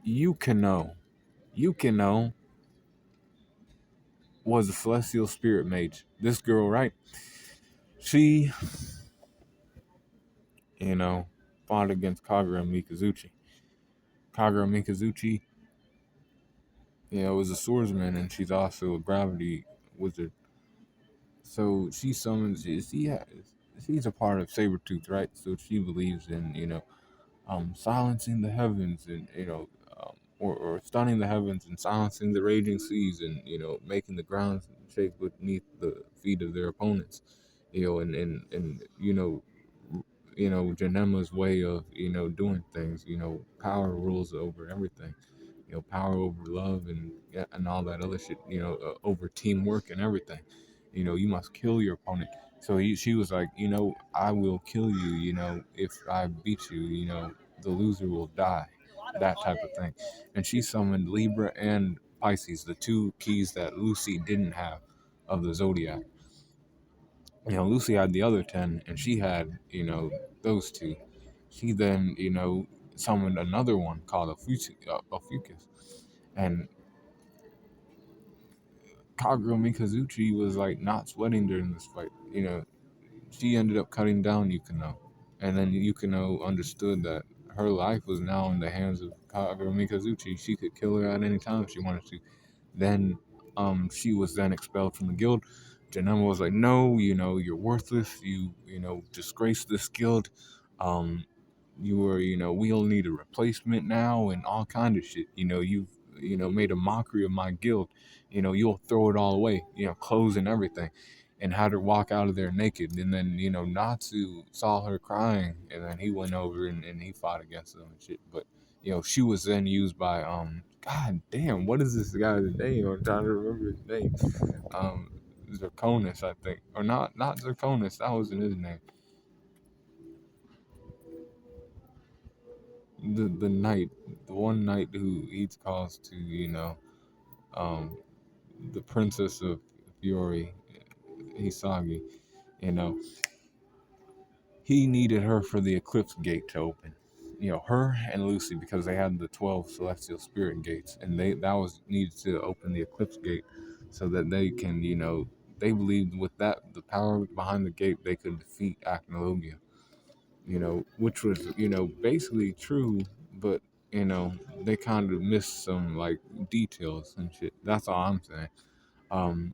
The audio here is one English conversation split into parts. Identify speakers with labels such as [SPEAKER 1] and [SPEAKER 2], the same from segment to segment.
[SPEAKER 1] Yukino. Yukino was a celestial spirit mage. This girl, right? She, you know, fought against Kagura Mikazuchi. Kagura Mikazuchi, was a swordsman, and she's also a gravity wizard. So she summons. She's a part of Sabretooth, right? So she believes in silencing the heavens, and or stunning the heavens and silencing the raging seas, and making the ground shake beneath the feet of their opponents. And Janema's way of doing things. Power rules over everything. Power over love, and yeah, and all that other shit. Over teamwork and everything. You must kill your opponent. So she was like, I will kill you. If I beat you, the loser will die. That type of thing. And she summoned Libra and Pisces, the two keys that Lucy didn't have of the zodiac. Lucy had the other 10, and she had, those two. She then, summoned another one called a Fucus. And Kagura Mikazuchi was like not sweating during this fight. She ended up cutting down Yukino. And then Yukino understood that her life was now in the hands of Kagura Mikazuchi. She could kill her at any time if she wanted to. Then she was then expelled from the guild. Janema was like, no, you're worthless. You disgrace this guild. Um, we'll need a replacement now and all kind of shit. You've, made a mockery of my guild. You'll throw it all away, clothes and everything, and had her walk out of there naked. And then, Natsu saw her crying, and then he went over and he fought against them and shit. But, she was then used by, God damn, what is this guy's name? I'm trying to remember his name. Zirconus, I think. Or not Zirconus, that wasn't his name. The knight, the one knight who eats calls to um the princess of Fury, Hisagi. You know, he needed her for the eclipse gate to open. Her and Lucy, because they had the 12 celestial spirit gates, and that was needed to open the eclipse gate, so that they can they believed with that the power behind the gate they could defeat Acnologia. Which was, basically true, but, they kind of missed some, like, details and shit. That's all I'm saying. Um,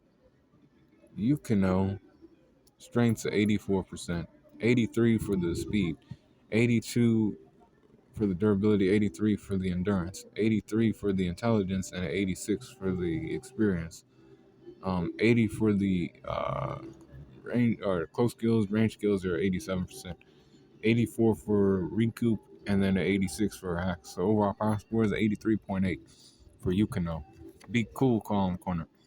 [SPEAKER 1] Yukino, strength's 84%, 83 for the speed, 82 for the durability, 83 for the endurance, 83 for the intelligence, and 86 for the experience. 80 for the range or close skills, range skills are 87%. 84 for recoup, and then an 86 for hacks. So overall power score is 83.8 for Yukino. Be cool, calm corner.